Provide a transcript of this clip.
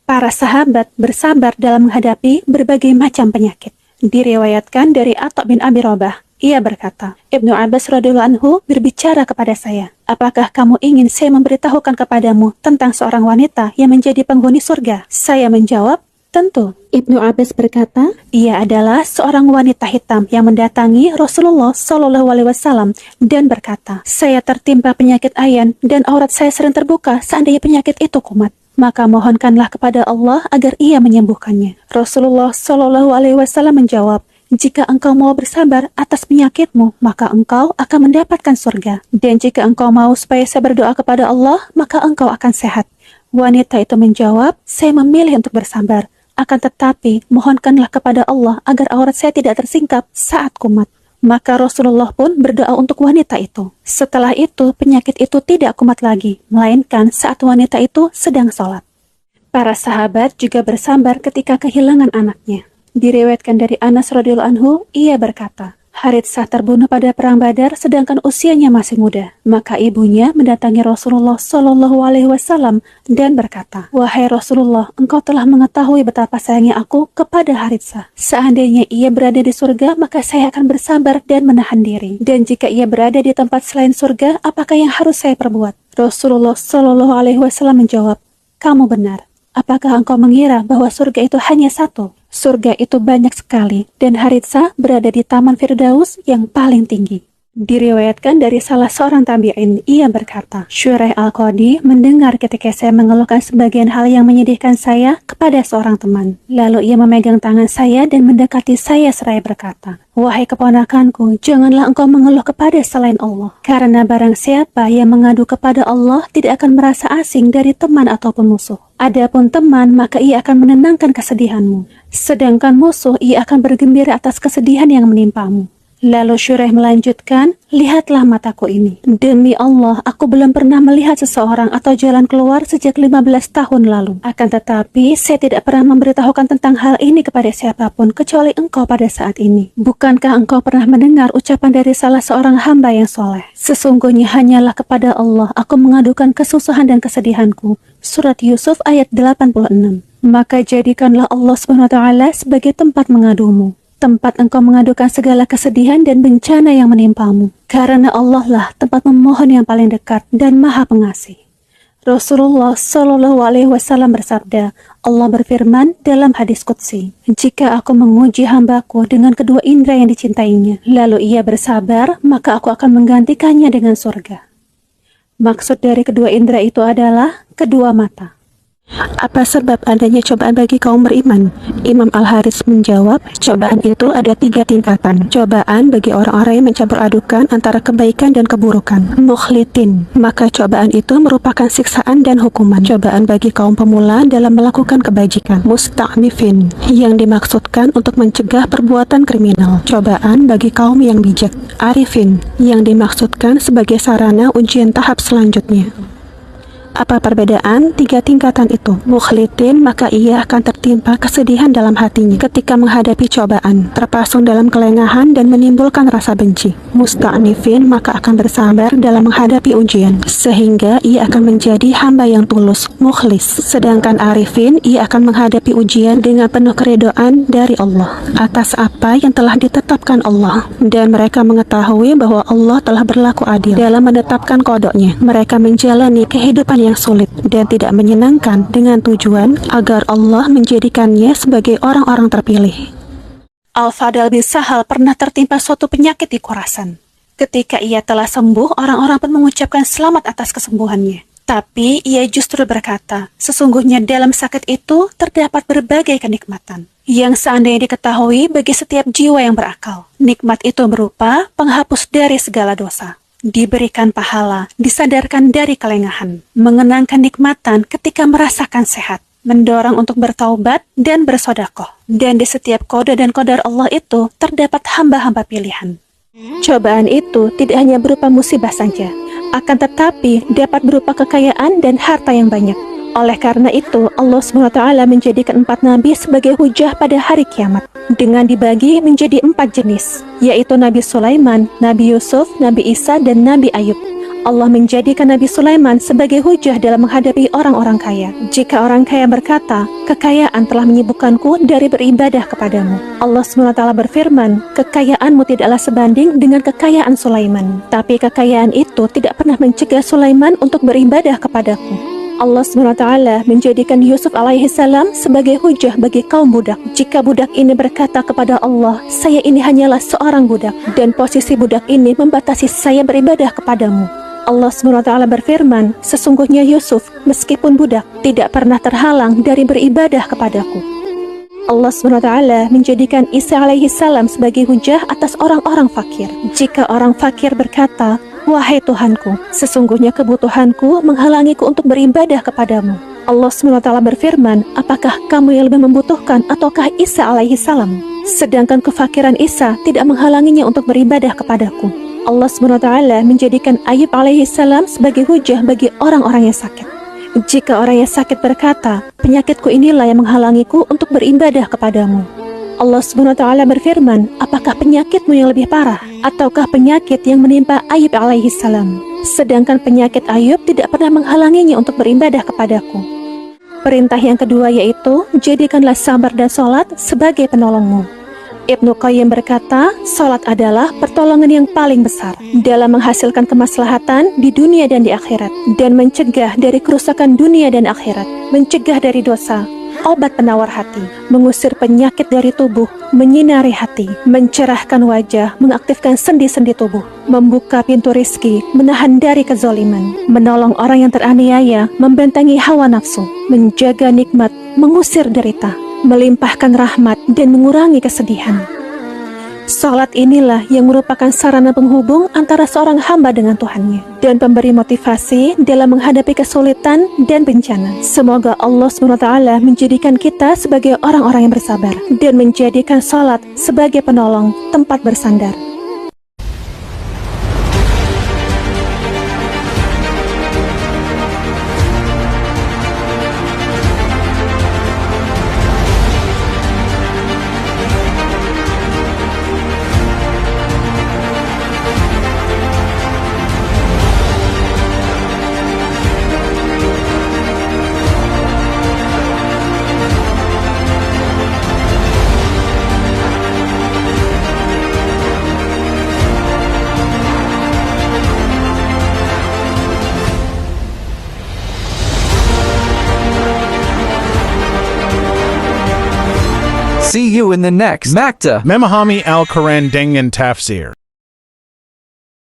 Para sahabat bersabar dalam menghadapi berbagai macam penyakit. Diriwayatkan dari Atha bin Abi Rabah, ia berkata, Ibnu Abbas radhiyallahu anhu berbicara kepada saya, apakah kamu ingin saya memberitahukan kepadamu tentang seorang wanita yang menjadi penghuni surga? Saya menjawab, tentu. Ibnu Abbas berkata, ia adalah seorang wanita hitam yang mendatangi Rasulullah SAW dan berkata, saya tertimpa penyakit ayan dan aurat saya sering terbuka seandainya penyakit itu kumat. Maka mohonkanlah kepada Allah agar ia menyembuhkannya. Rasulullah SAW menjawab, jika engkau mau bersabar atas penyakitmu, maka engkau akan mendapatkan surga. Dan jika engkau mau supaya saya berdoa kepada Allah, maka engkau akan sehat. Wanita itu menjawab, saya memilih untuk bersabar. Akan tetapi, mohonkanlah kepada Allah agar aurat saya tidak tersingkap saat kumat. Maka Rasulullah pun berdoa untuk wanita itu. Setelah itu, penyakit itu tidak kumat lagi, melainkan saat wanita itu sedang sholat. Para sahabat juga bersabar ketika kehilangan anaknya. Diriwayatkan dari Anas radhiyallahu anhu, ia berkata, Haritsah terbunuh pada perang Badar sedangkan usianya masih muda. Maka ibunya mendatangi Rasulullah SAW dan berkata, wahai Rasulullah, engkau telah mengetahui betapa sayangnya aku kepada Haritsah. Seandainya ia berada di surga, maka saya akan bersabar dan menahan diri. Dan jika ia berada di tempat selain surga, apakah yang harus saya perbuat? Rasulullah SAW menjawab, kamu benar. Apakah engkau mengira bahwa surga itu hanya satu? Surga itu banyak sekali, dan Haritsah berada di Taman Firdaus yang paling tinggi. Diriwayatkan dari salah seorang tabi'in, ia berkata, Syuraih Al-Qadi mendengar ketika saya mengeluhkan sebagian hal yang menyedihkan saya kepada seorang teman. Lalu ia memegang tangan saya dan mendekati saya seraya berkata, wahai keponakanku, janganlah engkau mengeluh kepada selain Allah. Karena barang siapa yang mengadu kepada Allah tidak akan merasa asing dari teman ataupun musuh. Adapun teman, maka ia akan menenangkan kesedihanmu. Sedangkan musuh, ia akan bergembira atas kesedihan yang menimpamu. Lalu Syuraih melanjutkan, lihatlah mataku ini. Demi Allah, aku belum pernah melihat seseorang atau jalan keluar sejak 15 tahun lalu. Akan tetapi, saya tidak pernah memberitahukan tentang hal ini kepada siapapun kecuali engkau pada saat ini. Bukankah engkau pernah mendengar ucapan dari salah seorang hamba yang soleh? Sesungguhnya hanyalah kepada Allah aku mengadukan kesusahan dan kesedihanku. Surat Yusuf ayat 86. Maka jadikanlah Allah SWT sebagai tempat mengadumu. Tempat engkau mengadukan segala kesedihan dan bencana yang menimpamu. Karena Allah lah tempat memohon yang paling dekat dan maha pengasih. Rasulullah SAW bersabda, Allah berfirman dalam hadis qudsi, jika aku menguji hambaku dengan kedua indera yang dicintainya, lalu ia bersabar, maka aku akan menggantikannya dengan surga. Maksud dari kedua indera itu adalah kedua mata. Apa sebab adanya cobaan bagi kaum beriman? Imam Al-Harits menjawab, cobaan itu ada 3 tingkatan. Cobaan bagi orang-orang yang mencampur adukan antara kebaikan dan keburukan. Mukhlitin, maka cobaan itu merupakan siksaan dan hukuman. Cobaan bagi kaum pemula dalam melakukan kebajikan. Musta'nifin, yang dimaksudkan untuk mencegah perbuatan kriminal. Cobaan bagi kaum yang bijak. Arifin, yang dimaksudkan sebagai sarana ujian tahap selanjutnya. Apa perbedaan 3 tingkatan itu? Mukhlitin, maka ia akan tertimpa kesedihan dalam hatinya ketika menghadapi cobaan, terpasung dalam kelengahan dan menimbulkan rasa benci. Musta'nifin, maka akan bersabar dalam menghadapi ujian, sehingga ia akan menjadi hamba yang tulus, mukhlis. Sedangkan arifin, ia akan menghadapi ujian dengan penuh keridhaan dari Allah atas apa yang telah ditetapkan Allah, dan mereka mengetahui bahwa Allah telah berlaku adil dalam menetapkan kodoknya. Mereka menjalani kehidupan yang sulit dan tidak menyenangkan dengan tujuan agar Allah menjadikannya sebagai orang-orang terpilih. Al-Fadl bin Sahal pernah tertimpa suatu penyakit di Khurasan. Ketika ia telah sembuh, orang-orang pun mengucapkan selamat atas kesembuhannya. Tapi ia justru berkata, sesungguhnya dalam sakit itu terdapat berbagai kenikmatan yang seandainya diketahui bagi setiap jiwa yang berakal. Nikmat itu berupa penghapus dari segala dosa, diberikan pahala, disadarkan dari kelengahan, mengenang kenikmatan ketika merasakan sehat, mendorong untuk bertaubat dan bersodakoh. Dan di setiap kode dan qadar Allah itu terdapat hamba-hamba pilihan. Cobaan itu tidak hanya berupa musibah saja, akan tetapi dapat berupa kekayaan dan harta yang banyak. Oleh karena itu, Allah SWT menjadikan 4 nabi sebagai hujah pada hari kiamat, dengan dibagi menjadi 4 jenis, yaitu Nabi Sulaiman, Nabi Yusuf, Nabi Isa, dan Nabi Ayub. Allah menjadikan Nabi Sulaiman sebagai hujah dalam menghadapi orang-orang kaya. Jika orang kaya berkata, kekayaan telah menyibukkanku dari beribadah kepadamu, Allah SWT berfirman, kekayaanmu tidaklah sebanding dengan kekayaan Sulaiman. Tapi kekayaan itu tidak pernah mencegah Sulaiman untuk beribadah kepadaku. Allah SWT menjadikan Yusuf alaihissalam sebagai hujah bagi kaum budak. Jika budak ini berkata kepada Allah, saya ini hanyalah seorang budak, dan posisi budak ini membatasi saya beribadah kepadamu, Allah SWT berfirman, sesungguhnya Yusuf, meskipun budak, tidak pernah terhalang dari beribadah kepadaku. Allah SWT menjadikan Isa alaihissalam sebagai hujah atas orang-orang fakir. Jika orang fakir berkata, wahai Tuhanku, sesungguhnya kebutuhanku menghalangiku untuk beribadah kepadamu, Allah SWT berfirman, apakah kamu yang lebih membutuhkan ataukah Isa alaihissalam? Sedangkan kefakiran Isa tidak menghalanginya untuk beribadah kepadaku. Allah SWT menjadikan Ayub alaihissalam sebagai hujah bagi orang-orang yang sakit. Jika orang yang sakit berkata, penyakitku inilah yang menghalangiku untuk beribadah kepadamu, Allah SWT berfirman, apakah penyakitmu yang lebih parah ataukah penyakit yang menimpa Ayub alaihissalam? Sedangkan penyakit Ayub tidak pernah menghalanginya untuk beribadah kepadaku. Perintah yang kedua yaitu, jadikanlah sabar dan sholat sebagai penolongmu. Ibnu Qayyim berkata, sholat adalah pertolongan yang paling besar dalam menghasilkan kemaslahatan di dunia dan di akhirat, dan mencegah dari kerusakan dunia dan akhirat, mencegah dari dosa, obat penawar hati, mengusir penyakit dari tubuh, menyinari hati, mencerahkan wajah, mengaktifkan sendi-sendi tubuh, membuka pintu rizki, menahan dari kezaliman, menolong orang yang teraniaya, membentengi hawa nafsu, menjaga nikmat, mengusir derita, melimpahkan rahmat, dan mengurangi kesedihan. Salat inilah yang merupakan sarana penghubung antara seorang hamba dengan Tuhannya dan pemberi motivasi dalam menghadapi kesulitan dan bencana. Semoga Allah SWT menjadikan kita sebagai orang-orang yang bersabar dan menjadikan salat sebagai penolong tempat bersandar. See you in the next Makta Memahami Al-Quran Dengan Tafsir.